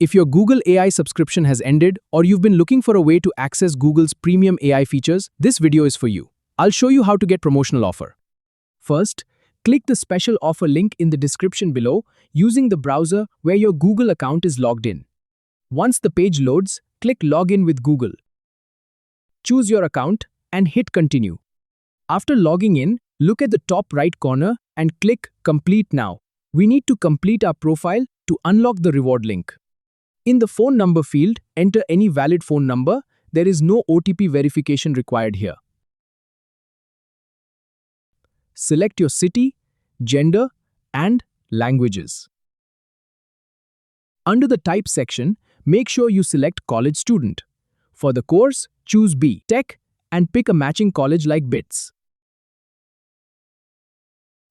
If your Google AI subscription has ended or you've been looking for a way to access Google's premium AI features, this video is for you. I'll show you how to get promotional offer. First, click the special offer link in the description below using the browser where your Google account is logged in. Once the page loads, click Login with Google. Choose your account and hit Continue. After logging in, look at the top right corner and click Complete Now. We need to complete our profile to unlock the reward link. In the phone number field, enter any valid phone number. There is no OTP verification required here. Select your city, gender, and languages. Under the Type section, make sure you select College Student. For the course, choose B Tech and pick a matching college like BITS.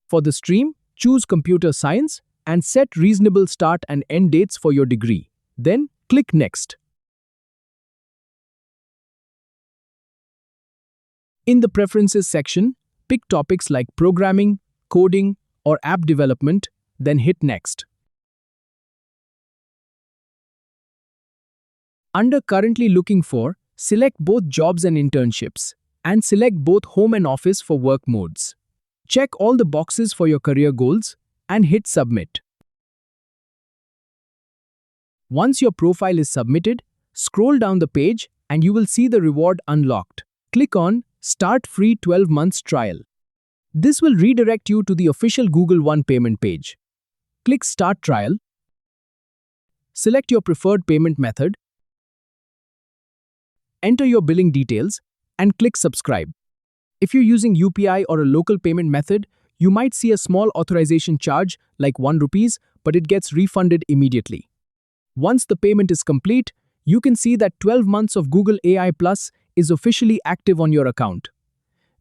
For the stream, choose Computer Science and set reasonable start and end dates for your degree. Then, click Next. In the Preferences section, pick topics like programming, coding, or app development, then hit Next. Under Currently Looking For, select both Jobs and Internships, and select both Home and Office for work modes. Check all the boxes for your career goals and hit Submit. Once your profile is submitted, scroll down the page and you will see the reward unlocked. Click on Start Free 12 Months Trial. This will redirect you to the official Google One payment page. Click Start Trial. Select your preferred payment method. Enter your billing details and click Subscribe. If you're using UPI or a local payment method, you might see a small authorization charge like ₹1, but it gets refunded immediately. Once the payment is complete, you can see that 12 months of Google AI Plus is officially active on your account.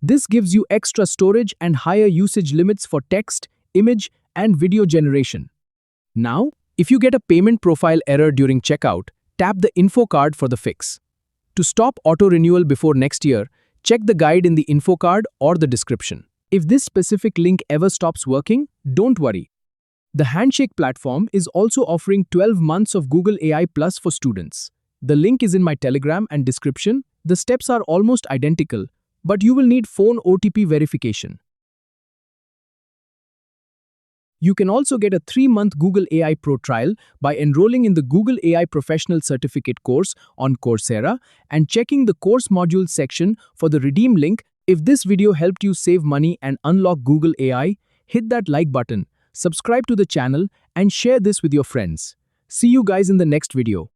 This gives you extra storage and higher usage limits for text, image, and video generation. Now, if you get a payment profile error during checkout, tap the info card for the fix. To stop auto-renewal before next year, check the guide in the info card or the description. If this specific link ever stops working, don't worry. The Handshake platform is also offering 12 months of Google AI Plus for students. The link is in my Telegram and description. The steps are almost identical, but you will need phone OTP verification. You can also get a 3-month Google AI Pro trial by enrolling in the Google AI Professional Certificate course on Coursera and checking the course modules section for the redeem link. If this video helped you save money and unlock Google AI, hit that like button, subscribe to the channel, and share this with your friends. See you guys in the next video.